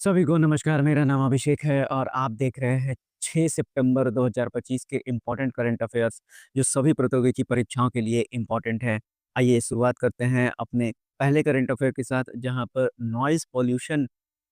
सभी को नमस्कार, मेरा नाम अभिषेक है और आप देख रहे हैं 6 सितंबर 2025 के इम्पोर्टेंट करंट अफेयर्स, जो सभी प्रतियोगी परीक्षाओं के लिए इम्पोर्टेंट है। आइए शुरुआत करते हैं अपने पहले करंट अफेयर के साथ, जहां पर नॉइज़ पॉल्यूशन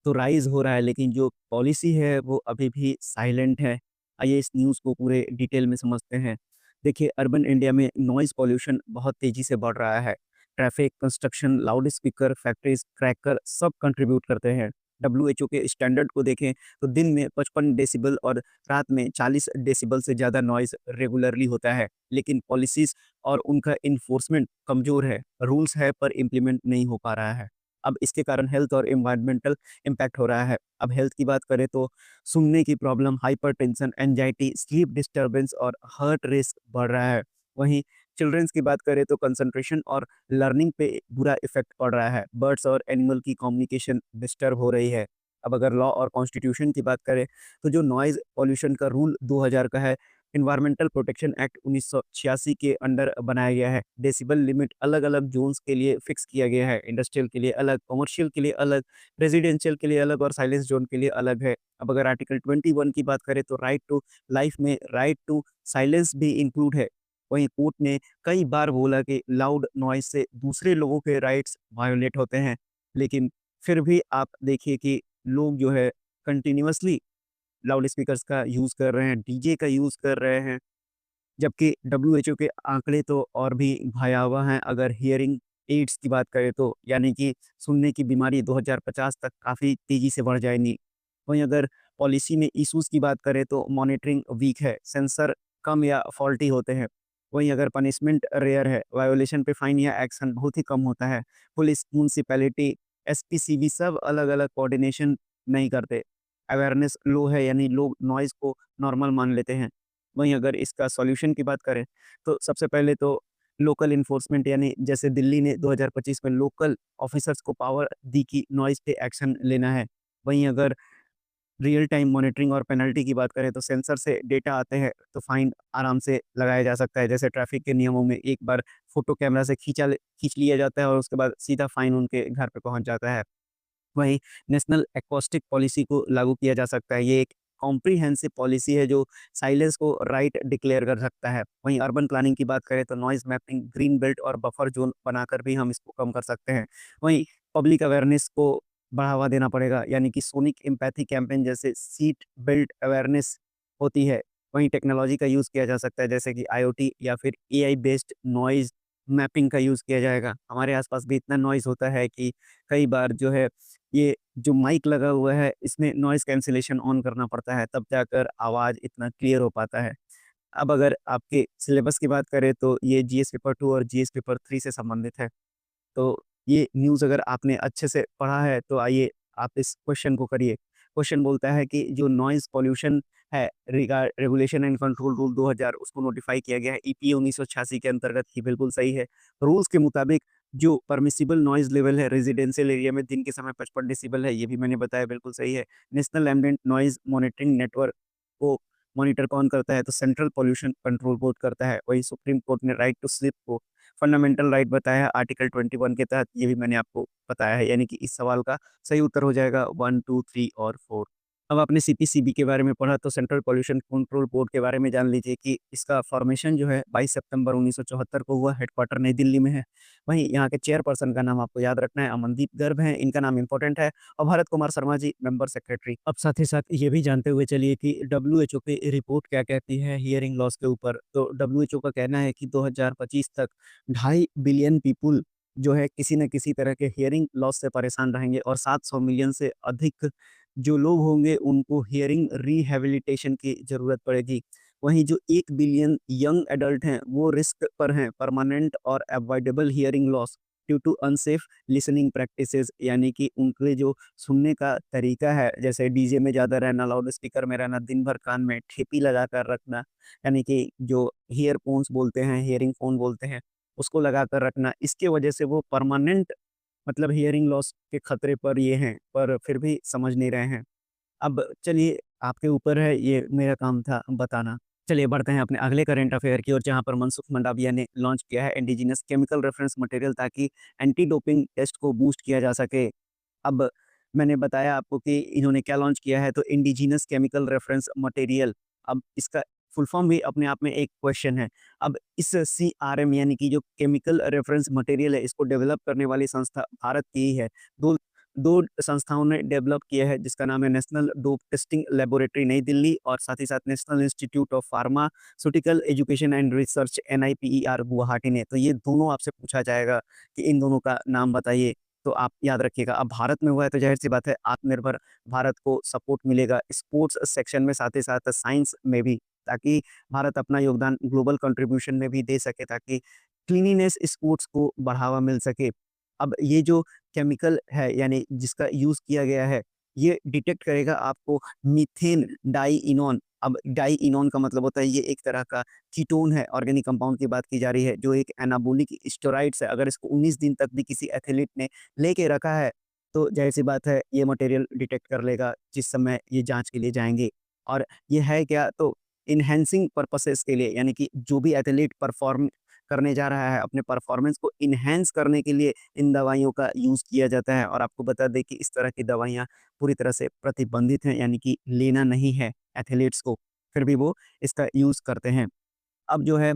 तो राइज़ हो रहा है, लेकिन जो पॉलिसी है वो अभी भी साइलेंट है। आइए इस न्यूज़ को पूरे डिटेल में समझते हैं। देखिए, अर्बन इंडिया में नॉइज़ पॉल्यूशन बहुत तेज़ी से बढ़ रहा है। Traffic, construction, loud speaker, factories, cracker सब कंट्रीब्यूट करते हैं। डब्ल्यूएचओ के स्टैंडर्ड को देखें तो दिन में 55 डेसिबल और रात में 40 डेसिबल से ज़्यादा नॉइज़ रेगुलरली होता है। लेकिन पॉलिसीज़ और उनका एनफोर्समेंट कमज़ोर है, रूल्स है पर इम्प्लीमेंट नहीं हो पा रहा है। अब इसके कारण हेल्थ और एनवायरमेंटल इम्पैक्ट हो रहा है। अब हेल्थ की बात करें तो सुनने की problem, hypertension, anxiety, sleep disturbance और हार्ट रिस्क बढ़ रहा है। वहीं चिल्ड्रंस की बात करें तो कंसंट्रेशन और लर्निंग पे बुरा इफ़ेक्ट पड़ रहा है। बर्ड्स और एनिमल की कम्युनिकेशन डिस्टर्ब हो रही है। अब अगर लॉ और कॉन्स्टिट्यूशन की बात करें, तो जो नॉइज़ पॉल्यूशन का रूल 2000 का है, एनवायरमेंटल प्रोटेक्शन एक्ट 1986 के अंडर बनाया गया है। डेसिबल लिमिट अलग-अलग ज़ोन्स के लिए फिक्स किया गया है। इंडस्ट्रियल के लिए अलग, कमर्शियल के लिए अलग, रेज़िडेंशियल के लिए अलग और साइलेंस ज़ोन के लिए अलग है। अब अगर आर्टिकल 21 की बात करें, तो राइट टू लाइफ़ में राइट टू साइलेंस भी इंक्लूड है। वहीं कोर्ट ने कई बार बोला कि लाउड नॉइज़ से दूसरे लोगों के राइट्स वायोलेट होते हैं। लेकिन फिर भी आप देखिए कि लोग जो है कंटिन्यूअसली लाउड स्पीकर्स का यूज़ कर रहे हैं, डीजे का यूज़ कर रहे हैं, जबकि डब्ल्यूएचओ के आंकड़े तो और भी भयावह हैं। अगर हियरिंग एड्स की बात करें तो, यानी कि सुनने की बीमारी 2050 तक काफ़ी तेज़ी से बढ़ जाएँगी। वहीं अगर पॉलिसी में इश्यूज़ की बात करें तो मॉनिटरिंग वीक है, सेंसर कम या फॉल्टी होते हैं। वहीं अगर पनिशमेंट रेयर है, वायोलेशन पे फाइन या एक्शन बहुत ही कम होता है। पुलिस, म्युनिसिपैलिटी, एसपीसीबी सब अलग-अलग कोऑर्डिनेशन नहीं करते। अवेयरनेस लो है, यानी लोग नॉइज़ को नॉर्मल मान लेते हैं। वहीं अगर इसका सॉल्यूशन की बात करें, तो सबसे पहले तो लोकल एनफोर्समेंट, यानी जैसे दिल्ली ने 2025 में लोकल ऑफिसर्स को पावर दी कि नॉइज़ पे एक्शन लेना है। वहीं अगर रियल टाइम मॉनिटरिंग और पेनल्टी की बात करें, तो सेंसर से डेटा आते हैं तो फाइन आराम से लगाया जा सकता है। जैसे ट्रैफिक के नियमों में एक बार फ़ोटो कैमरा से खींच लिया जाता है और उसके बाद सीधा फाइन उनके घर पे पहुँच जाता है। वहीं नेशनल एकॉस्टिक पॉलिसी को लागू किया जा सकता है। ये एक कॉम्प्रिहेंसिव पॉलिसी है जो साइलेंस को राइट डिक्लेयर कर सकता है। वहीं अर्बन प्लानिंग की बात करें तो नॉइज़ मैपिंग, ग्रीन बेल्ट और बफर ज़ोन बनाकर भी हम इसको कम कर सकते हैं। वहीं पब्लिक अवेयरनेस को बढ़ावा देना पड़ेगा, यानी कि सोनिक एम्पैथी कैंपेन जैसे सीट बेल्ट अवेयरनेस होती है। वहीं टेक्नोलॉजी का यूज़ किया जा सकता है, जैसे कि आईओटी या फिर एआई बेस्ड नॉइज़ मैपिंग का यूज़ किया जाएगा। हमारे आस-पास भी इतना नॉइज़ होता है कि कई बार जो है, ये जो माइक लगा हुआ है, इसमें नॉइज़ कैंसलेशन ऑन करना पड़ता है, तब जाकर आवाज़ इतना क्लियर हो पाता है। अब अगर आपके सिलेबस की बात करें तो ये जीएस पेपर 2 और जीएस पेपर 3 से संबंधित है। तो ये न्यूज़ अगर आपने अच्छे से पढ़ा है तो आइए आप इस क्वेश्चन को करिए। क्वेश्चन बोलता है कि जो नॉइज़ पॉल्यूशन है, रेगुलेशन एंड कंट्रोल रूल 2000 उसको नोटिफ़ाई किया गया है ईपीए 1986 के अंतर्गत। ये बिल्कुल सही है। रूल्स के मुताबिक जो परमिसिबल नॉइज़ लेवल है रेज़िडेंशियल एरिया में दिन के समय 55 डेसिबल है, ये भी मैंने बताया, बिल्कुल सही है। National ambient noise monitoring network को मॉनिटर कौन करता है? तो सेंट्रल पॉल्यूशन कंट्रोल बोर्ड करता है। वहीं सुप्रीम कोर्ट ने राइट टू स्लीप को फंडामेंटल राइट बताया है आर्टिकल 21 के तहत, ये भी मैंने आपको बताया है, यानी कि इस सवाल का सही उत्तर हो जाएगा 1, 2, 3 और 4। अब आपने सीपीसीबी के बारे में पढ़ा तो सेंट्रल पॉल्यूशन कंट्रोल बोर्ड के बारे में जान लीजिए कि इसका फॉर्मेशन जो है 22 सितंबर 1974 को हुआ, हेडक्वार्टर नई दिल्ली में है। वहीं यहाँ के चेयरपर्सन का नाम आपको याद रखना है, अमनदीप गर्ग हैं, इनका नाम इम्पोर्टेंट है, और भरत कुमार शर्मा जी मेंबर सेक्रेटरी। अब साथ ही साथ ये भी जानते हुए चलिए कि डब्ल्यूएचओ की रिपोर्ट क्या कहती है हियरिंग लॉस के ऊपर। तो डब्ल्यूएचओ का कहना है कि 2025 तक 2.5 बिलियन पीपुल जो है किसी न किसी तरह के हियरिंग लॉस से परेशान रहेंगे, और 700 मिलियन से अधिक जो लोग होंगे उनको हियरिंग रिहैबिलिटेशन की ज़रूरत पड़ेगी। वहीं जो 1 बिलियन यंग एडल्ट हैं वो रिस्क पर हैं परमानेंट और avoidable hearing loss due to unsafe listening practices, यानी कि उनके जो सुनने का तरीका है, जैसे डीजे में ज़्यादा रहना, लाउड स्पीकर में रहना, दिन भर कान में ठेपी लगा कर रखना, यानी कि जो ईयरफ़ोन्स बोलते हैं, हियरिंग फ़ोन बोलते हैं, उसको लगाकर रखना। इसकी वजह से वो परमानेंट मतलब हियरिंग लॉस के खतरे पर ये हैं, पर फिर भी समझ नहीं रहे हैं। अब चलिए, आपके ऊपर है, ये मेरा काम था बताना। चलिए बढ़ते हैं अपने अगले करंट अफेयर की ओर, जहाँ पर मनसुख मंडाविया ने लॉन्च किया है इंडिजिनस केमिकल रेफरेंस मटेरियल, ताकि एंटी डोपिंग टेस्ट को बूस्ट किया जा सके। अब मैंने बताया आपको कि इन्होंने क्या लॉन्च किया है, तो इंडिजिनस केमिकल रेफरेंस मटेरियल। अब इसका फुल फॉर्म भी अपने आप में एक क्वेश्चन है। अब इस सीआरएम यानी कि जो केमिकल रेफरेंस मटेरियल है, इसको डेवलप करने वाली संस्था भारत की ही है। 2 2 संस्थाओं ने डेवलप किया है, जिसका नाम है नेशनल डोप टेस्टिंग लैबोरेटरी नई दिल्ली और साथ ही साथ national institute of pharmaceutical education and research NIPER Guwahati ने। तो ये दोनों आपसे पूछा जाएगा कि इन दोनों का नाम बताइए, तो आप याद रखिएगा। अब भारत में हुआ है तो ज़ाहिर-सी बात है आत्मनिर्भर भारत को सपोर्ट मिलेगा स्पोर्ट्स सेक्शन में, साथ ही साथ साइंस में भी, ताकि भारत अपना योगदान ग्लोबल कंट्रीब्यूशन में भी दे सके, ताकि क्लीनिनेस स्पोर्ट्स को बढ़ावा मिल सके। अब ये जो केमिकल है यानी जिसका यूज़ किया गया है, ये डिटेक्ट करेगा आपको मीथेन डाइइनॉन। अब डाइइनॉन का मतलब होता है ये एक तरह का कीटोन है, ऑर्गेनिक कंपाउंड की बात की जा रही है, जो एक एनाबॉलिक स्टेरॉइड्स है। अगर इसको 19 दिन तक भी किसी एथलीट ने लेके रखा है, तो ज़ाहिर-सी बात है ये मटेरियल डिटेक्ट कर लेगा जिस समय ये जाँच के लिए जाएँगे। और ये है क्या, तो एनहांसिंग पर्पसेस के लिए, यानी कि जो भी एथलीट परफॉर्म करने जा रहा है, अपने परफॉर्मेंस को एनहांस करने के लिए इन दवाइयों का यूज़ किया जाता है। और आपको बता दें कि इस तरह की दवाइयाँ पूरी तरह से प्रतिबंधित हैं, यानी कि लेना नहीं है एथलीट्स को, फिर भी वो इसका यूज़ करते हैं। अब जो है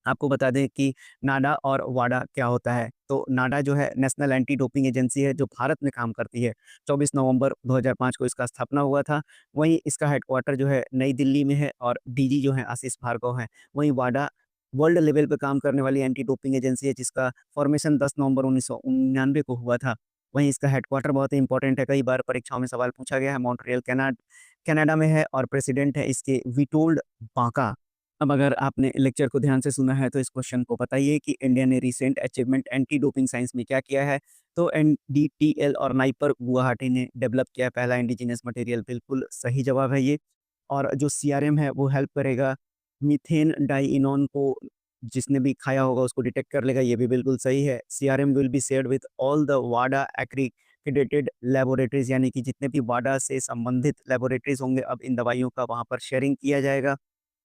आपको बता दें कि नाडा और वाडा क्या होता है। तो नाडा जो है नेशनल एंटी डोपिंग एजेंसी है, जो भारत में काम करती है। 24 नवंबर 2005 को इसका स्थापना हुआ था। वहीं इसका हेडक्वार्टर जो है नई दिल्ली में है और डीजी जो है आशीष भार्गव हैं। वहीं वाडा वर्ल्ड लेवल पे काम करने वाली एंटी डोपिंग एजेंसी है, जिसका फॉर्मेशन 10 नवंबर 1999 को हुआ था। वहीं इसका हेडक्वार्टर बहुत ही इंपॉर्टेंट है, कई बार परीक्षाओं में सवाल पूछा गया है, मॉन्ट्रियल कनाडा में है और प्रेसिडेंट है इसके विटोल्ड बांका। अब अगर आपने लेक्चर को ध्यान से सुना है तो इस क्वेश्चन को बताइए कि इंडिया ने recent achievement anti doping science में क्या किया है? तो एनडीटीएल और नाइपर गुवाहाटी ने डेवलप किया है पहला इंडिजिनस मटेरियल, बिल्कुल सही जवाब है ये। और जो सीआरएम है वो हेल्प करेगा मीथेन डाइइनॉन को, जिसने भी खाया होगा उसको डिटेक्ट कर लेगा, ये भी बिल्कुल सही है। CRM will be shared with all the Wada accredited laboratories, यानी कि जितने भी वाडा से संबंधित लैबोरेटरीज होंगे, अब इन दवाइयों का वहाँ पर शेयरिंग किया जाएगा।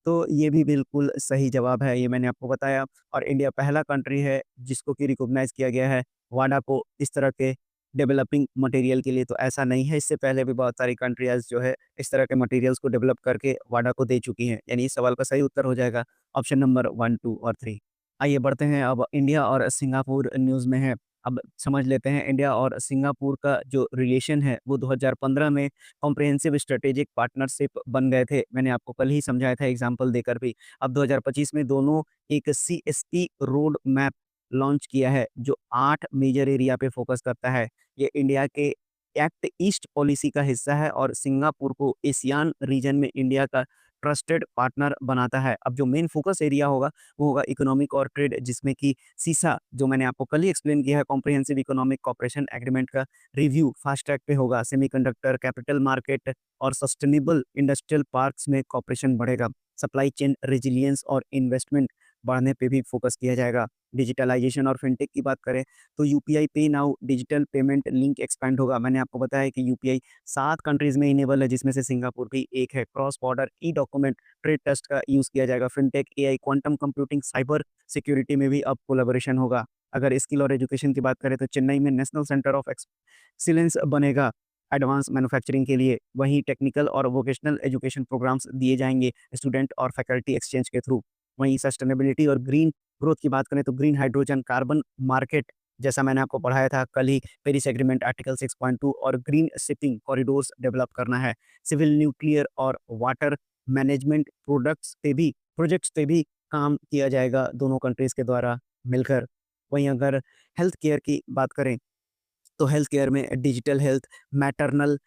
तो ये भी बिल्कुल सही जवाब है, ये मैंने आपको बताया। और इंडिया पहला कंट्री है जिसको कि रिकॉग्नाइज़ किया गया है वाडा को इस तरह के डेवलपिंग मटेरियल के लिए, तो ऐसा नहीं है, इससे पहले भी बहुत सारी कंट्रीज़ जो है इस तरह के मटेरियल्स को डेवलप करके वाडा को दे चुकी हैं। यानी इस सवाल का सही उत्तर हो जाएगा ऑप्शन नंबर 1, 2 और 3। आइए बढ़ते हैं, अब इंडिया और सिंगापुर न्यूज़ में है। अब समझ लेते हैं इंडिया और सिंगापुर का जो रिलेशन है वो 2015 में कॉम्प्रिहेंसिव स्ट्रेटेजिक पार्टनरशिप बन गए थे। मैंने आपको कल ही समझाया था एग्ज़ाम्पल देकर भी। अब 2025 में दोनों एक सीएसपी रोड मैप लॉन्च किया है, जो 8 मेजर एरिया पे फ़ोकस करता है। ये इंडिया के एक्ट ईस्ट पॉलिसी का हिस्सा है और सिंगापुर को एशियान रीजन में इंडिया का ट्रस्टेड पार्टनर बनाता है। अब जो मेन फ़ोकस एरिया होगा, वो होगा इकोनॉमिक और ट्रेड, जिसमें कि सीसा, जो मैंने आपको कल ही एक्सप्लेन किया है, कॉम्प्रिहेंसिव इकोनॉमिक कोऑपरेशन एग्रीमेंट का रिव्यू फास्ट ट्रैक पे होगा। सेमीकंडक्टर, कैपिटल मार्केट और सस्टेनेबल इंडस्ट्रियल पार्क्स में कोऑपरेशन बढ़ेगा। सप्लाई चेन रेजिलियंस और इन्वेस्टमेंट बढ़ाने पे भी फोकस किया जाएगा। डिजिटलाइजेशन और फिनटेक की बात करें तो यूपीआई पे now digital payment link expand होगा। मैंने आपको बताया है कि यूपीआई 7 कंट्रीज़ में इनेबल है, जिसमें से सिंगापुर भी एक है। क्रॉस बॉर्डर ई-डॉक्यूमेंट ट्रेड टेस्ट का यूज़ किया जाएगा। Fintech, AI, quantum computing, cyber security में भी अब कोलैबोरेशन होगा। अगर स्किल और एजुकेशन की बात करें तो चेन्नई में नेशनल सेंटर ऑफ एक्सीलेंस बनेगा एडवांस मैन्युफैक्चरिंग के लिए। वहीं टेक्निकल और वोकेशनल एजुकेशन प्रोग्राम्स दिए जाएँगे स्टूडेंट और फैकल्टी एक्सचेंज के थ्रू। वहीं सस्टेनेबिलिटी और ग्रीन ग्रोथ की बात करें तो ग्रीन हाइड्रोजन कार्बन मार्केट, जैसा मैंने आपको पढ़ाया था कल ही, पेरिस एग्रीमेंट आर्टिकल 6.2 और ग्रीन शिपिंग कॉरिडोर्स डेवलप करना है। सिविल, न्यूक्लियर और वाटर मैनेजमेंट प्रोजेक्ट्स पे भी काम किया जाएगा दोनों कंट्रीज़ के द्वारा मिलकर। वहीं अगर हेल्थ केयर की बात करें तो हेल्थ केयर में डिजिटल हेल्थ, मैटरनल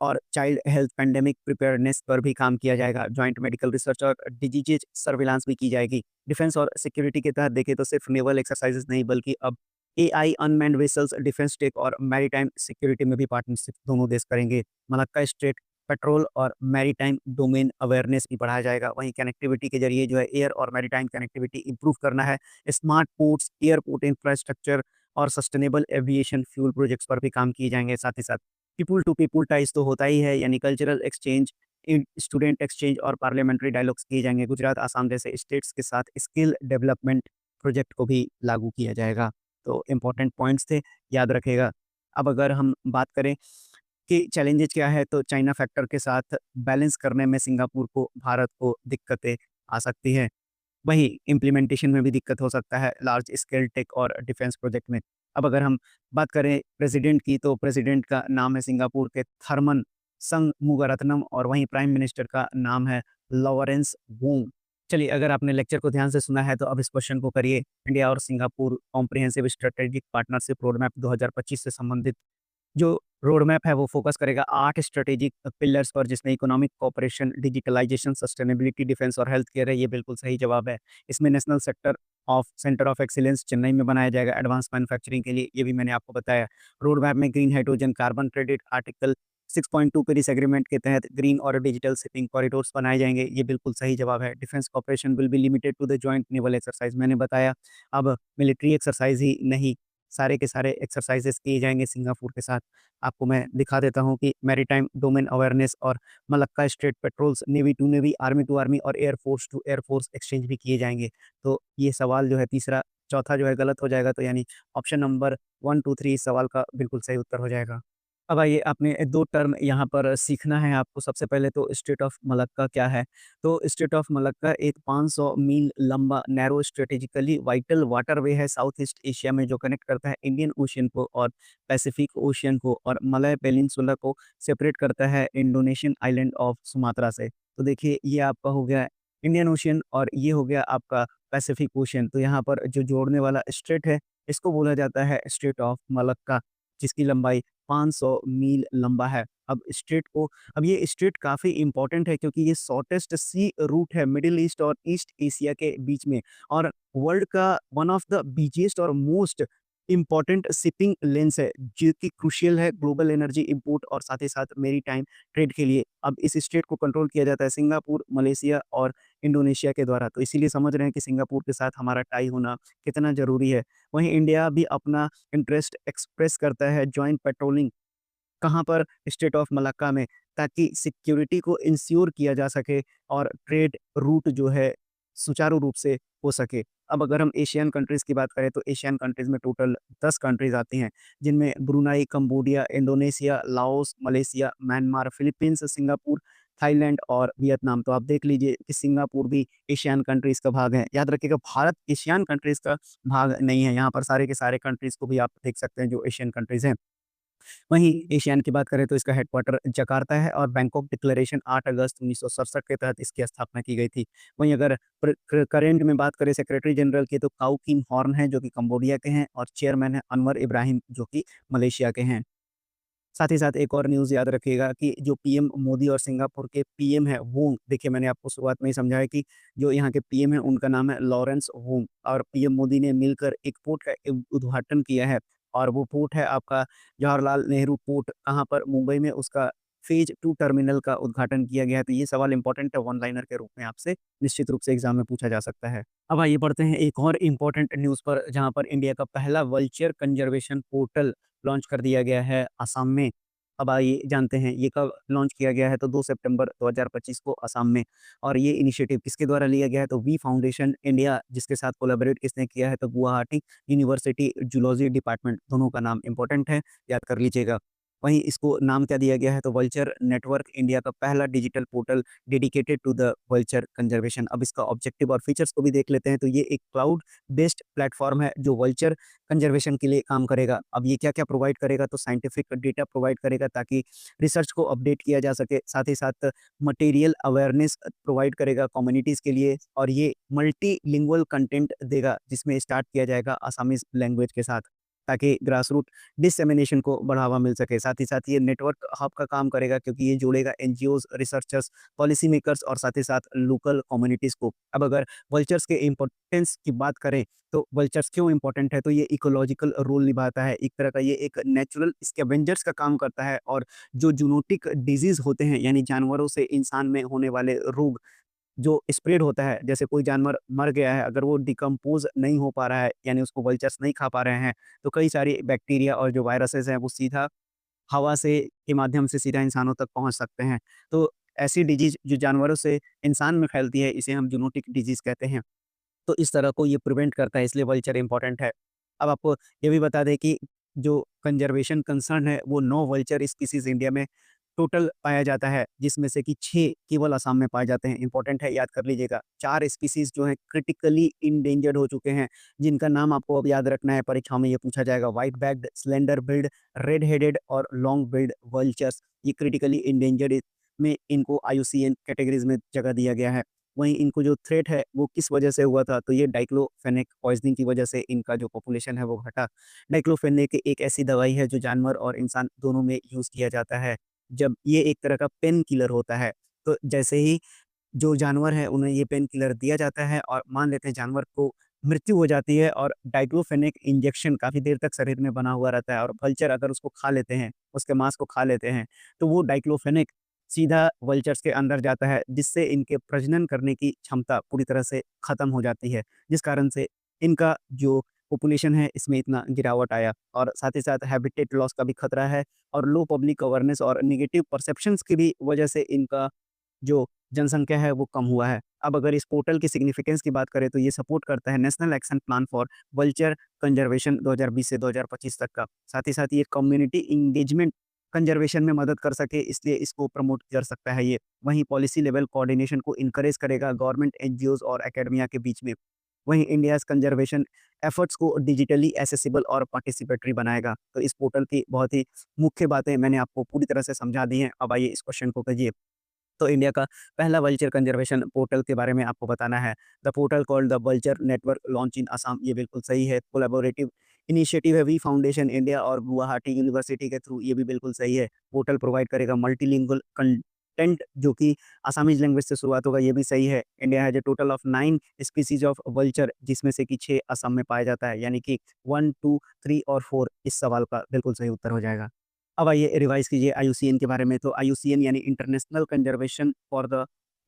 और चाइल्ड हेल्थ, पैंडेमिक प्रिपेयर्डनेस पर भी काम किया जाएगा। जॉइंट मेडिकल रिसर्च और डिजीज़ सर्विलांस भी की जाएगी। डिफेंस और सिक्योरिटी के तहत देखें तो सिर्फ नेवल एक्सरसाइजेज़ नहीं, बल्कि अब AI, unmanned vessels, defence tech और मैरीटाइम सिक्योरिटी में भी पार्टनरशिप दोनों देश करेंगे। मलक्का स्ट्रेट पेट्रोल और मैरीटाइम डोमेन अवेयरनेस भी बढ़ाया जाएगा। वहीं कनेक्टिविटी के ज़रिए जो है एयर और मैरीटाइम कनेक्टिविटी इंप्रूव करना है। स्मार्ट पोर्ट्स, एयरपोर्ट इंफ्रास्ट्रक्चर और सस्टेनेबल एविएशन फ्यूल प्रोजेक्ट्स पर भी काम किए जाएँगे। साथ ही साथ पीपल टू पीपल टाइज़ तो होता ही है, यानी कल्चरल एक्सचेंज, स्टूडेंट एक्सचेंज और पार्लियामेंट्री डायलॉग्स किए जाएँगे। गुजरात, आसाम जैसे स्टेट्स के साथ स्किल डेवलपमेंट प्रोजेक्ट को भी लागू किया जाएगा। तो इम्पोर्टेंट पॉइंट्स थे, याद रखिएगा। अब अगर हम बात करें कि चैलेंजेस क्या है, तो चाइना फैक्टर के साथ बैलेंस करने में सिंगापुर को, भारत को दिक्कतें आ सकती हैं। वहीं इम्प्लीमेंटेशन में भी दिक्कत हो सकता है लार्ज स्केल टेक और डिफेंस प्रोजेक्ट में। अब अगर हम बात करें प्रेसिडेंट की, तो प्रेसिडेंट का नाम है सिंगापुर के थरमन संगमुगारत्नम और वहीं प्राइम मिनिस्टर का नाम है लॉरेंस वोंग। चलिए, अगर आपने लेक्चर को ध्यान से सुना है तो अब इस क्वेश्चन को करिए। इंडिया और Singapore comprehensive strategic partnership road map 2025 से संबंधित जो रोड मैप है वो फोकस करेगा 8 स्ट्रेटेजिक पिलर्स पर, जिसमें economic cooperation, digitalisation, sustainability, defence और हेल्थ केयर है। ये बिल्कुल सही जवाब है। इसमें national centre of excellence Chennai में बनाया जाएगा एडवांस मैन्युफैक्चरिंग के लिए, ये भी मैंने आपको बताया। रोड मैप में green hydrogen carbon credit article 6.2 Paris agreement के तहत ग्रीन और डिजिटल शिपिंग कॉरिडोर्स बनाए जाएंगे, ये बिल्कुल सही जवाब है। Defence cooperation will be limited to the joint naval exercise, मैंने बताया। अब मिलिट्री एक्सरसाइज ही नहीं, सारे के सारे एक्सरसाइजेस किए जाएंगे सिंगापुर के साथ। आपको मैं दिखा देता हूँ कि मैरीटाइम डोमेन अवेयरनेस और Malacca strait patrols, navy to navy, army to army और एयरफोर्स टू एयरफोर्स एक्सचेंज भी किए जाएंगे। तो ये सवाल जो है तीसरा, चौथा जो है गलत हो जाएगा, तो यानी ऑप्शन नंबर 1, 2, 3 इस सवाल का बिल्कुल सही उत्तर हो जाएगा। अब आइए, आपने 2 टर्म यहाँ पर सीखना है आपको। सबसे पहले तो स्ट्रेट ऑफ मलक्का क्या है? तो स्ट्रेट ऑफ मलक्का एक 500 मील लंबा नैरो स्ट्रेटेजिकली वाइटल वाटरवे है साउथ ईस्ट एशिया में, जो कनेक्ट करता है इंडियन ओशियन को और पैसिफिक ओशियन को और मलय पेनिनसुला को सेपरेट करता है इंडोनेशियन आइलैंड ऑफ सुमात्रा से। तो देखिए, ये आपका हो गया इंडियन ओशियन और ये हो गया आपका पैसिफिक ओशियन। तो यहाँ पर जो जोड़ने वाला स्ट्रेट है, इसको बोला जाता है स्ट्रेट ऑफ मलक्का, जिसकी लंबाई 500 मील लंबा है। अब ये स्ट्रेट काफ़ी इम्पोर्टेंट है क्योंकि ये शॉर्टेस्ट सी रूट है मिडल ईस्ट और ईस्ट एशिया के बीच में, और वर्ल्ड का वन ऑफ द बिगेस्ट और मोस्ट इम्पोर्टेंट शिपिंग लेन्स है, जो कि क्रूशियल है ग्लोबल एनर्जी इंपोर्ट और साथ ही साथ मेरीटाइम ट्रेड के लिए। अब इस स्ट्रेट को कंट्रोल किया जाता है सिंगापुर, मलेशिया और इंडोनेशिया के द्वारा। तो इसीलिए समझ रहे हैं कि सिंगापुर के साथ हमारा टाई होना कितना ज़रूरी है। वहीं इंडिया भी अपना इंटरेस्ट एक्सप्रेस करता है जॉइंट पेट्रोलिंग, कहाँ पर? स्टेट ऑफ मलाक्का में, ताकि सिक्योरिटी को इंश्योर किया जा सके और ट्रेड रूट जो है सुचारू रूप से हो सके। अब अगर हम एशियन कंट्रीज़ की बात करें, तो एशियन कंट्रीज़ में टोटल 10 कंट्रीज़ आती हैं, जिनमें Brunei, Cambodia, Indonesia, Laos, Malaysia, Myanmar, Philippines, Singapore, Thailand और वियतनाम। तो आप देख लीजिए कि सिंगापुर भी एशियन कंट्रीज़ का भाग है। याद रखिएगा, भारत एशियन कंट्रीज़ का भाग नहीं है। यहाँ पर सारे के सारे कंट्रीज़ को भी आप देख सकते हैं जो एशियन कंट्रीज़ हैं। वहीं एशियान की बात करें तो इसका हेडक्वार्टर जकार्ता है और बैंकॉक डिक्लेरेशन 8 अगस्त 1967 के तहत इसकी स्थापना की गई थी। वहीं अगर करेंट में बात करें सेक्रेटरी जनरल की, तो काउ किम हॉर्न है जो कि कंबोडिया के हैं और चेयरमैन है अनवर इब्राहिम जो कि मलेशिया के हैं। साथ ही साथ एक और न्यूज़ याद रखिएगा कि जो पीएम मोदी और सिंगापुर के पीएम है वोंग, देखिए मैंने आपको शुरुआत में ही समझाया कि जो यहाँ के पीएम है उनका नाम है लॉरेंस वोंग, और पीएम मोदी ने मिलकर एक पोर्ट का उद्घाटन किया है, और वो पोर्ट है आपका जवाहरलाल नेहरू पोर्ट, कहाँ पर? मुंबई में। उसका फेज 2 टर्मिनल का उद्घाटन किया गया है। तो ये सवाल इंपॉर्टेंट है, वन लाइनर के रूप में आपसे निश्चित रूप से एग्जाम में पूछा जा सकता है। अब आइए बढ़ते हैं एक और इम्पोर्टेंट न्यूज़ पर, जहाँ पर इंडिया का पहला वल्चर कंजर्वेशन पोर्टल लॉन्च कर दिया गया है असम में। अब आइए जानते हैं ये कब लॉन्च किया गया है, तो 2 सितंबर 2025 को असम में। और ये इनिशिएटिव किसके द्वारा लिया गया है, तो वी फाउंडेशन इंडिया, जिसके साथ कोलैबोरेट किसने किया है, तो गुवाहाटी यूनिवर्सिटी जूलॉजी डिपार्टमेंट, दोनों का नाम इंपॉर्टेंट है, याद कर लीजिएगा। वहीं इसको नाम क्या दिया गया है, तो वल्चर नेटवर्क, इंडिया का पहला digital portal dedicated to the vulture conservation. अब इसका ऑब्जेक्टिव और फीचर्स को भी देख लेते हैं। तो ये एक क्लाउड बेस्ड प्लेटफॉर्म है जो वल्चर कंजर्वेशन के लिए काम करेगा। अब ये क्या-क्या प्रोवाइड करेगा, तो साइंटिफिक डेटा प्रोवाइड करेगा ताकि रिसर्च को अपडेट किया जा सके। साथ ही साथ मटेरियल अवेयरनेस प्रोवाइड करेगा कम्युनिटीज़ के लिए, और ये मल्टीलिंगुअल कंटेंट देगा जिसमें स्टार्ट किया जाएगा असामीज़ लैंग्वेज के साथ, ताकि ग्रासरूट डिसेमिनेशन को बढ़ावा मिल सके। साथ ही साथ ये नेटवर्क हब का काम करेगा क्योंकि ये जोड़ेगा एनजीओज़, रिसर्चर्स, पॉलिसी मेकर्स और साथ ही साथ लोकल कम्युनिटीज़ को। अब अगर वल्चर्स के इम्पोर्टेंस की बात करें, तो वल्चर्स क्यों इम्पोर्टेंट है, तो ये इकोलॉजिकल रोल निभाता है। एक तरह का ये एक नेचुरल स्कैवेंजर्स का काम करता है, और जो जूनोटिक डिजीज़ होते हैं, यानी जानवरों से इंसान में होने वाले रोग जो स्प्रेड होता है, जैसे कोई जानवर मर गया है, अगर वो डिकम्पोज़ नहीं हो पा रहा है, यानी उसको वल्चर्स नहीं खा पा रहे हैं, तो कई सारी बैक्टीरिया और जो वायरसेज़ हैं वो सीधा हवा से के माध्यम से सीधा इंसानों तक पहुँच सकते हैं। तो ऐसी डिजीज़ जो जानवरों से इंसान में फैलती है, इसे हम ज़ूनोटिक डिजीज़ कहते हैं। तो इस तरह को ये प्रिवेंट करता है, इसलिए वल्चर इम्पोर्टेंट है। अब आपको ये भी बता दें कि जो कंजर्वेशन कंसर्न है वो 9 वल्चर स्पीसीज़ इंडिया में टोटल पाया जाता है, जिसमें से कि 6 केवल असम में पाए जाते हैं। इम्पोर्टेंट है, याद कर लीजिएगा। 4 स्पीसीज़ जो हैं क्रिटिकली इंडेंजर्ड हो चुके हैं, जिनका नाम आपको अब याद रखना है, परीक्षाओं में ये पूछा जाएगा। White backed, slender billed, red headed और लॉन्ग बिल्ड वल्चर्स, ये क्रिटिकली इंडेंजर्ड में इनको आईयूसीएन कैटेगरीज़ में जगह दिया गया है। वहीं इनको जो थ्रेट है वो किस वजह से हुआ था, तो ये डाइक्लोफेनेक पॉइज़निंग की वजह से इनका जो पॉपुलेशन है वो घटा। डाइक्लोफेनेक एक ऐसी दवाई है जो जानवर और इंसान दोनों में यूज़ किया जाता है। जब ये एक तरह का पेन किलर होता है, तो जैसे ही जो जानवर है उन्हें ये पेन किलर दिया जाता है और मान लेते हैं जानवर को मृत्यु हो जाती है और डाइक्लोफेनेक इंजेक्शन काफ़ी देर तक शरीर में बना हुआ रहता है और वल्चर अगर उसको खा लेते हैं, उसके मांस को खा लेते हैं, तो वो डाइक्लोफेनेक सीधा वल्चर्स के अंदर जाता है, जिससे इनके प्रजनन करने की क्षमता पूरी तरह से खत्म हो जाती है, जिस कारण से इनका जो पॉपुलेशन है इसमें इतना गिरावट आया और साथ ही साथ हैबिटेट लॉस का भी खतरा है और लो पब्लिक अवेयरनेस और नेगेटिव परसेप्शंस की भी वजह से इनका जो जनसंख्या है वो कम हुआ है। अब अगर इस पोर्टल की सिग्निफिकेंस की बात करें तो ये सपोर्ट करता है national action plan for vulture conservation 2020 से 2025 तक का। साथ ही साथ ये कम्युनिटी एंगेजमेंट कंजर्वेशन में मदद कर सके इसलिए इसको प्रमोट कर सकता है ये। वहीं पॉलिसी लेवल कोऑर्डिनेशन को इनकरेज करेगा गवर्नमेंट एनजीओज़ और एकेडमिया के बीच में। वहीं इंडियाज़ कंजर्वेशन एफर्ट्स को डिजिटली एक्सेसिबल और पार्टिसिपेटरी बनाएगा। तो इस पोर्टल की बहुत ही मुख्य बातें मैंने आपको पूरी तरह से समझा दी हैं। अब आइए इस क्वेश्चन को करिए। तो इंडिया का पहला वल्चर कंजर्वेशन पोर्टल के बारे में आपको बताना है। The portal called the vulture network launch in Assam, ये बिल्कुल सही है। कोलैबोरेटिव इनिशिएटिव है वी फाउंडेशन इंडिया और गुवाहाटी यूनिवर्सिटी के थ्रू, ये भी बिल्कुल सही है। पोर्टल प्रोवाइड करेगा मल्टीलिंगुअल कंटेंट जो कि असामीज़ लैंग्वेज से शुरुआत होगा, ये भी सही है। India has a total of 9 species of vulture जिसमें से कि 6 असम में पाया जाता है, यानी कि 1, 2, 3 और 4 इस सवाल का बिल्कुल सही उत्तर हो जाएगा। अब आइए रिवाइज़ कीजिए आईयूसीएन के बारे में। तो आईयूसीएन यानी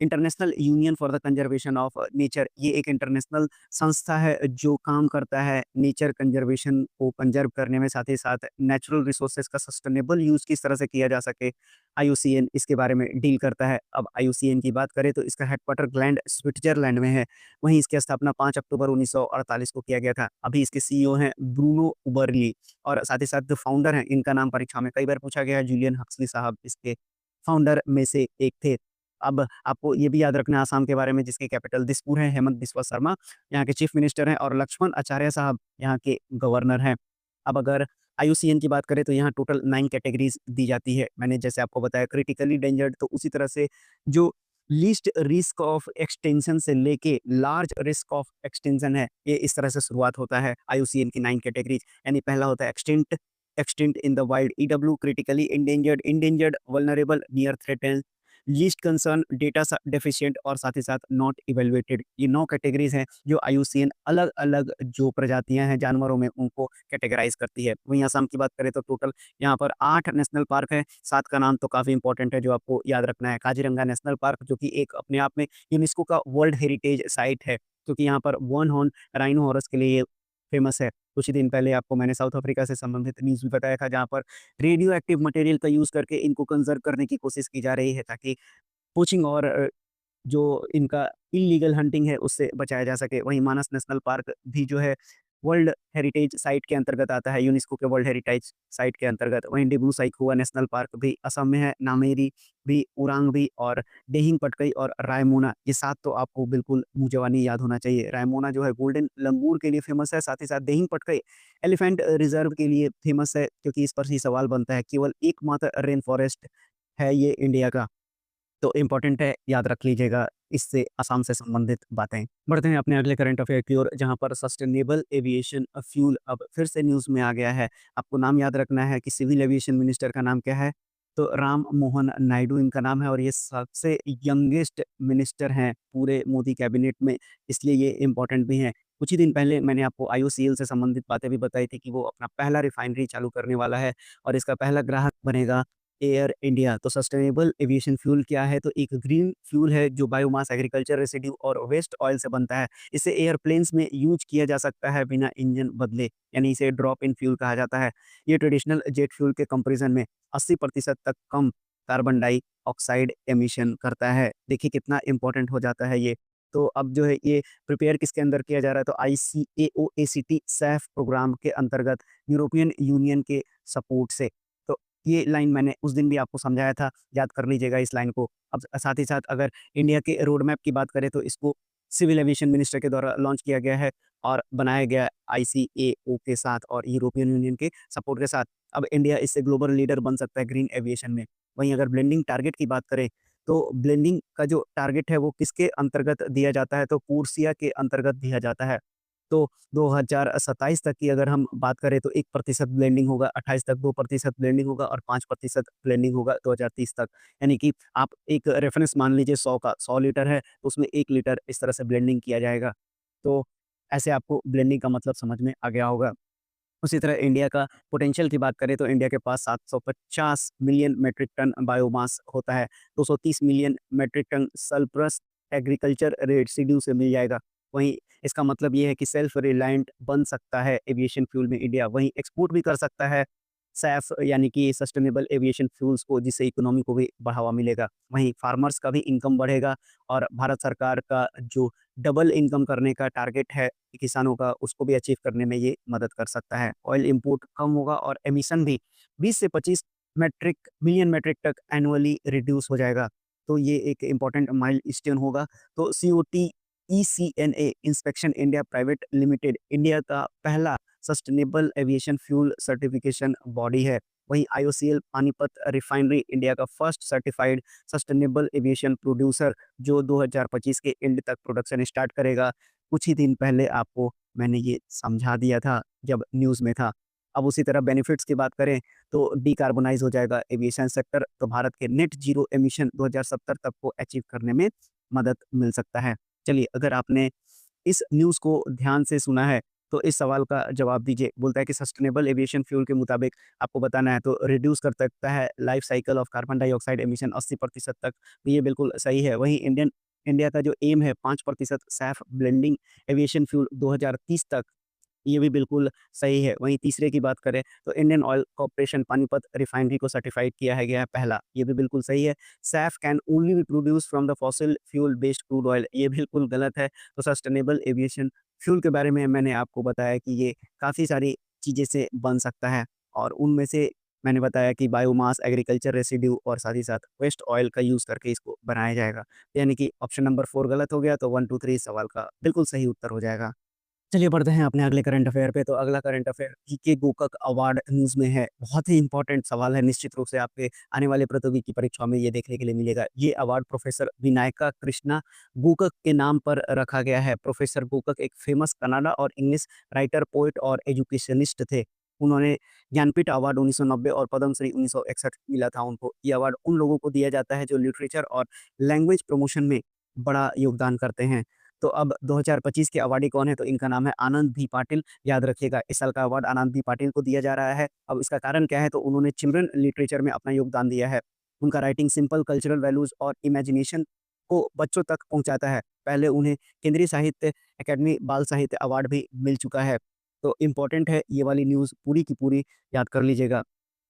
international union for the conservation of nature, ये एक इंटरनेशनल संस्था है जो काम करता है नेचर कंजर्वेशन को कंजर्व करने में, साथ ही साथ नेचुरल रिसोर्सेज का सस्टेनेबल यूज़ किस तरह से किया जा सके, आईयूसीएन इसके बारे में डील करता है। अब आईयूसीएन की बात करें तो इसका हेडक्वार्टर ग्लैंड स्विट्ज़रलैंड में है। वहीं इसकी स्थापना 5 अक्टूबर 1948 को किया गया था। अभी इसके सीईओ हैं ब्रूनो उबर्ली और साथ ही साथ जो फाउंडर हैं, इनका नाम परीक्षा में कई बार पूछा गया है, जूलियन हक्सली साहब इसके फाउंडर में से एक थे। अब आपको ये भी याद रखना है आसाम के बारे में, जिसकी कैपिटल दिसपुर है। हेमंत बिस्वा शर्मा यहाँ के चीफ मिनिस्टर हैं और लक्ष्मण आचार्य साहब यहाँ के गवर्नर हैं। अब अगर आईयूसीएन की बात करें तो यहाँ टोटल 9 कैटेगरीज़ दी जाती है। मैंने जैसे आपको बताया क्रिटिकली डेंजर्ड, तो उसी तरह से जो लीस्ट रिस्क ऑफ एक्सटेंशन से लेके लार्ज रिस्क ऑफ एक्सटेंशन है, ये इस तरह से शुरुआत होता है आईयूसीएन की 9 कैटेगरीज़। यानी पहला होता है extinct, extinct in the wild EW, critically endangered, endangered, vulnerable, near threatened, least concern, data deficient और साथ ही साथ नॉट इवैल्यूएटेड। ये 9 कैटेगरीज़ हैं जो आईयूसीएन अलग-अलग जो प्रजातियां हैं जानवरों में उनको कैटेगराइज़ करती है। वहीं असम की बात करें तो टोटल यहाँ पर 8 नेशनल पार्क है। 7 का नाम तो काफ़ी इंपॉर्टेंट है जो आपको याद रखना है। काजीरंगा नेशनल पार्क जो कि एक अपने आप में यूनेस्को का वर्ल्ड हेरिटेज साइट है, क्योंकि यहाँ पर वन हॉर्न राइनोसोरस के लिए ये फेमस है। कुछ ही दिन पहले आपको मैंने साउथ अफ्रीका से संबंधित न्यूज़ भी बताया था, जहाँ पर रेडियो एक्टिव मटेरियल का यूज़ करके इनको कंज़र्व करने की कोशिश की जा रही है ताकि पोचिंग और जो इनका इल्लीगल हंटिंग है उससे बचाया जा सके। वहीं मानस नेशनल पार्क भी जो है वर्ल्ड हेरिटेज साइट के अंतर्गत आता है, यूनेस्को के वर्ल्ड हेरिटेज साइट के अंतर्गत। वहीं डिब्रू-साइखोवा नेशनल पार्क भी असम में है, नामेरी भी, उरांग भी और दिहिंग पटकाई और रायमोना, ये 7 तो आपको बिल्कुल मुँह ज़बानी याद होना चाहिए। रायमोना जो है गोल्डन लंगूर के लिए फ़ेमस है, साथ ही साथ दिहिंग पटकाई एलिफेंट रिज़र्व के लिए फ़ेमस है, क्योंकि इस पर ही सवाल बनता है, केवल एकमात्र रेन फॉरेस्ट है ये इंडिया का। तो इम्पोर्टेंट है, याद रख लीजिएगा इससे असम से संबंधित बातें। बढ़ते हैं अपने अगले करंट अफेयर की ओर, जहाँ पर सस्टेनेबल एविएशन फ्यूल अब फिर से न्यूज़ में आ गया है। आपको नाम याद रखना है कि सिविल एविएशन मिनिस्टर का नाम क्या है? तो राम मोहन नायडू इनका नाम है और ये सबसे यंगेस्ट मिनिस्टर हैं पूरे मोदी कैबिनेट में, इसलिए ये इम्पोर्टेंट भी हैं। कुछ ही दिन पहले मैंने आपको आईओसीएल से संबंधित बातें भी बताई थी कि वो अपना पहला रिफाइनरी चालू करने वाला है और इसका पहला ग्राहक बनेगा एयर इंडिया। तो सस्टेनेबल एविएशन फ्यूल क्या है? तो एक ग्रीन फ्यूल है जो बायोमास, एग्रीकल्चर रेसिड्यू और वेस्ट ऑयल से बनता है। इसे एयरप्लेन्स में यूज़ किया जा सकता है बिना इंजन बदले, यानी इसे ड्रॉप इन फ्यूल कहा जाता है। ये ट्रेडिशनल जेट फ्यूल के कंपैरिज़न में 80% तक कम कार्बन डाइऑक्साइड एमिशन करता है। देखिए कितना इम्पोर्टेंट हो जाता है ये। तो अब जो है ये प्रिपेयर किसके अंदर किया जा रहा है, तो ICAO-ACT सैफ प्रोग्राम के अंतर्गत यूरोपियन यूनियन के सपोर्ट से। तो ये लाइन मैंने उस दिन भी आपको समझाया था, याद कर लीजिएगा इस लाइन को। अब साथ ही साथ अगर इंडिया के रोड मैप की बात करें तो इसको सिविल एविएशन मिनिस्टर के द्वारा लॉन्च किया गया है और बनाया गया ICAO के साथ और यूरोपियन यूनियन के सपोर्ट के साथ। अब इंडिया इससे ग्लोबल लीडर बन सकता है ग्रीन एविएशन में। वहीं अगर ब्लेंडिंग टारगेट की बात करें, तो ब्लेंडिंग का जो टारगेट है वो किसके अंतर्गत दिया जाता है, तो पूर्सिया के अंतर्गत दिया जाता है। तो 2027 तक की अगर हम बात करें तो 1% ब्लेंडिंग होगा, 28 तक 2% ब्लेंडिंग होगा और 5% ब्लेंडिंग होगा 2030 तक। यानी कि आप एक रेफरेंस मान लीजिए 100 का, 100 लीटर है तो उसमें 1 लीटर इस तरह से ब्लेंडिंग किया जाएगा। तो ऐसे आपको ब्लेंडिंग का मतलब समझ में आ गया होगा। उसी तरह इंडिया का पोटेंशियल की बात करें तो इंडिया के पास 750 मिलियन मेट्रिक टन बायोमास होता है, 230 million metric ton sulphurous agriculture residue से मिल जाएगा। वहीं इसका मतलब ये है कि सेल्फ रिलायंट बन सकता है एविएशन फ्यूल में इंडिया, वहीं एक्सपोर्ट भी कर सकता है सैफ यानी कि सस्टेनेबल एविएशन फ्यूल्स को, जिससे इकोनॉमी को भी बढ़ावा मिलेगा। वहीं फार्मर्स का भी इनकम बढ़ेगा और भारत सरकार का जो डबल इनकम करने का टारगेट है किसानों का, उसको भी अचीव करने में ये मदद कर सकता है। ऑयल इंपोर्ट कम होगा और एमिशन भी 20 से 25 मेट्रिक मिलियन मेट्रिक तक एनुअली रिड्यूस हो जाएगा। तो ये एक इम्पोर्टेंट माइलस्टोन होगा। तो COT ECNA inspection India private limited India का पहला sustainable aviation fuel certification body है। वहीं IOCL पानीपत रिफाइनरी इंडिया का first certified sustainable aviation producer, जो 2025 के एंड तक प्रोडक्शन स्टार्ट करेगा। कुछ ही दिन पहले आपको मैंने ये समझा दिया था जब न्यूज़ में था। अब उसी तरह बेनिफिट्स की बात करें तो डिकार्बोनाइज़ हो जाएगा एविएशन सेक्टर, तो भारत के नेट ज़ीरो एमिशन 2070 तक को अचीव करने में मदद मिल सकता है। चलिए, अगर आपने इस न्यूज़ को ध्यान से सुना है, तो इस सवाल का जवाब दीजिए। बोलता है कि सस्टेनेबल एविएशन फ्यूल के मुताबिक आपको बताना है, तो रिड्यूस कर सकता है life cycle of carbon dioxide emission 80% तक। तो ये बिल्कुल सही है। वहीं इंडिया का जो एम है 5% सैफ ब्लेंडिंग एविएशन फ्यूल 2030 तक, ये भी बिल्कुल सही है। वहीं तीसरे की बात करें तो Indian oil corporation Panipat refinery को सर्टिफाइड किया है गया है पहला, ये भी बिल्कुल सही है। Saif can only be produced from the fossil fuel based crude oil, ये बिल्कुल गलत है। तो सस्टेनेबल एविएशन फ्यूल के बारे में मैंने आपको बताया कि ये काफ़ी सारी चीज़ें से बन सकता है और उनमें से मैंने बताया कि बायोमास, एग्रीकल्चर रेसिड्यू और साथ ही साथ वेस्ट ऑयल का यूज़ करके इसको बनाया जाएगा। यानी कि ऑप्शन नंबर 4 गलत हो गया, तो 1, 2, 3 इस सवाल का बिल्कुल सही उत्तर हो जाएगा। चलिए बढ़ते हैं अपने अगले करंट अफेयर पे। तो अगला current affair GK Gokak award news में है। बहुत ही इंपॉर्टेंट सवाल है, निश्चित रूप से आपके आने वाले प्रतियोगी की परीक्षाओं में ये देखने के लिए मिलेगा। ये अवार्ड प्रोफेसर विनायका कृष्णा गोकक के नाम पर रखा गया है। प्रोफेसर गोकक एक फेमस कन्नड़ा और इंग्लिश राइटर, पोएट और एजुकेशनिस्ट थे। उन्होंने ज्ञानपीठ अवार्ड 1990 और पद्मश्री 1961 मिला था उनको। ये अवार्ड उन लोगों को दिया जाता है जो लिटरेचर और लैंग्वेज प्रमोशन में बड़ा योगदान करते हैं। तो अब 2025 के अवार्डी कौन है? तो इनका नाम है आनंद भी पाटिल। याद रखिएगा, इस साल का अवार्ड आनंद भी पाटिल को दिया जा रहा है। अब इसका कारण क्या है? तो उन्होंने चिल्ड्रन लिटरेचर में अपना योगदान दिया है। उनका राइटिंग सिंपल कल्चरल वैल्यूज़ और इमेजिनेशन को बच्चों तक पहुँचाता है। पहले उन्हें केंद्रीय साहित्य अकादमी बाल साहित्य अवार्ड भी मिल चुका है। तो इम्पोर्टेंट है ये वाली न्यूज़, पूरी की पूरी याद कर लीजिएगा।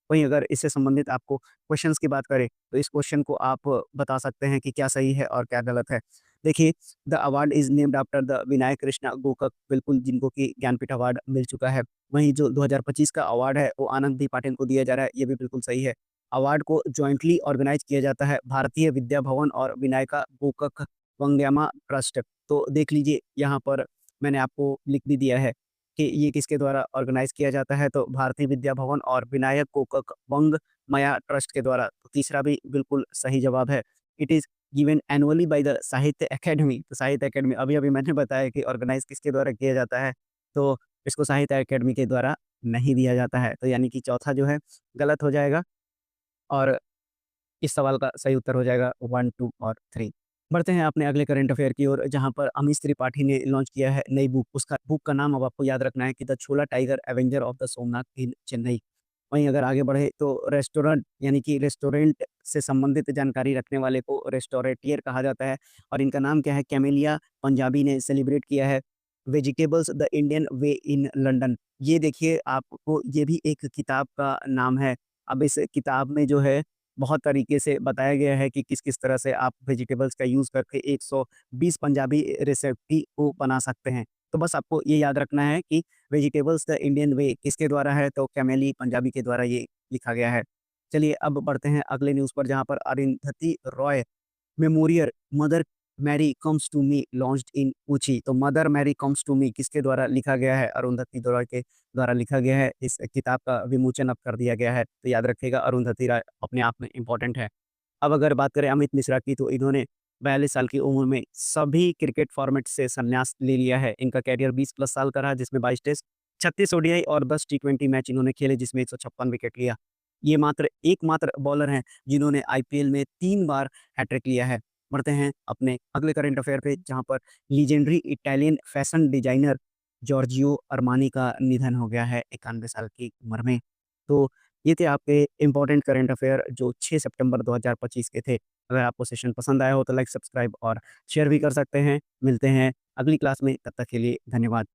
वहीं अगर इससे संबंधित आपको क्वेश्चंस की बात करें, तो इस क्वेश्चन को आप बता सकते हैं कि क्या सही है और क्या गलत है। देखिए, the award is named after the Vinayak Krishna Gokak, बिल्कुल, जिनको कि ज्ञानपीठ अवार्ड मिल चुका है। वहीं जो 2025 का अवार्ड है, वो आनंद दी पाटिल को दिया जा रहा है, ये भी बिल्कुल सही है। अवार्ड को जॉइंटली ऑर्गेनाइज़ किया जाता है भारतीय विद्या भवन और विनायका गोकक वंग्यामा ट्रस्ट। तो देख लीजिए, यहाँ पर मैंने आपको लिख भी दिया है कि ये किसके द्वारा ऑर्गेनाइज़ किया जाता है, तो भारतीय विद्या भवन और विनायक गोकक वंगमया ट्रस्ट के द्वारा। तो तीसरा भी बिल्कुल सही जवाब है। It is given annually by the साहित्य अकेडमी। तो साहित्य अकेडमी, अभी-अभी मैंने बताया कि ऑर्गेनाइज़ किसके द्वारा किया जाता है, तो इसको साहित्य अकेडमी के द्वारा नहीं दिया जाता है। तो यानी कि चौथा जो है गलत हो जाएगा और इस सवाल का सही उत्तर हो जाएगा 1, 2 और 3। बढ़ते हैं अपने अगले करंट अफेयर की ओर, जहाँ पर अमीश त्रिपाठी ने लॉन्च किया है नई बुक। उसका बुक का नाम अब आपको याद रखना है कि the Chola tiger avenger of the Somnath in Chennai. वहीं अगर आगे बढ़े तो रेस्टोरेंट यानी कि रेस्टोरेंट से संबंधित जानकारी रखने वाले को रेस्टोरेटियर कहा जाता है और इनका नाम क्या है? कैमेलिया पंजाबी ने सेलिब्रेट किया है vegetables the Indian way in London. ये देखिए, आपको ये भी एक किताब का नाम है। अब इस किताब में जो है बहुत तरीके से बताया गया है कि किस-किस तरह से आप वेजिटेबल्स का यूज़ करके 120 पंजाबी रेसिपी को बना सकते हैं। तो बस आपको ये याद रखना है कि वेजिटेबल्स द इंडियन वे किसके द्वारा है, तो कैमेली पंजाबी के द्वारा ये लिखा गया है। चलिए अब बढ़ते हैं अगले न्यूज़ पर, जहाँ पर Arundhati Roy memorial Mother Mary comes to me launched in Kochi. तो Mother Mary comes to me किसके द्वारा लिखा गया है? अरुंधति रॉय के द्वारा लिखा गया है। इस किताब का विमोचन अब कर दिया गया है। तो याद रखिएगा, अरुंधति राय अपने आप में इम्पोर्टेंट है। अब अगर बात करें अमित मिश्रा की, तो इन्होंने 42 साल की उम्र में सभी क्रिकेट फॉर्मेट से संन्यास ले लिया है। इनका कैरियर 20 प्लस साल का रहा, जिसमें 22 टेस्ट, 36 ओडीआई और 10 टी20 मैच इन्होंने खेले, जिसमें 156 विकेट लिया। ये मात्र एकमात्र बॉलर हैं जिन्होंने आईपीएल में 3 बार हैट्रिक लिया है। बढ़ते हैं अपने अगले करंट अफेयर पे, जहाँ पर legendary Italian fashion designer Giorgio Armani का निधन हो गया है 91 साल की उम्र में। तो ये थे आपके इम्पोर्टेंट करंट अफेयर जो 6 सितंबर 2025 के थे। अगर आपको सेशन पसंद आया हो तो लाइक, सब्सक्राइब और शेयर भी कर सकते हैं। मिलते हैं अगली क्लास में, तब तक के लिए धन्यवाद।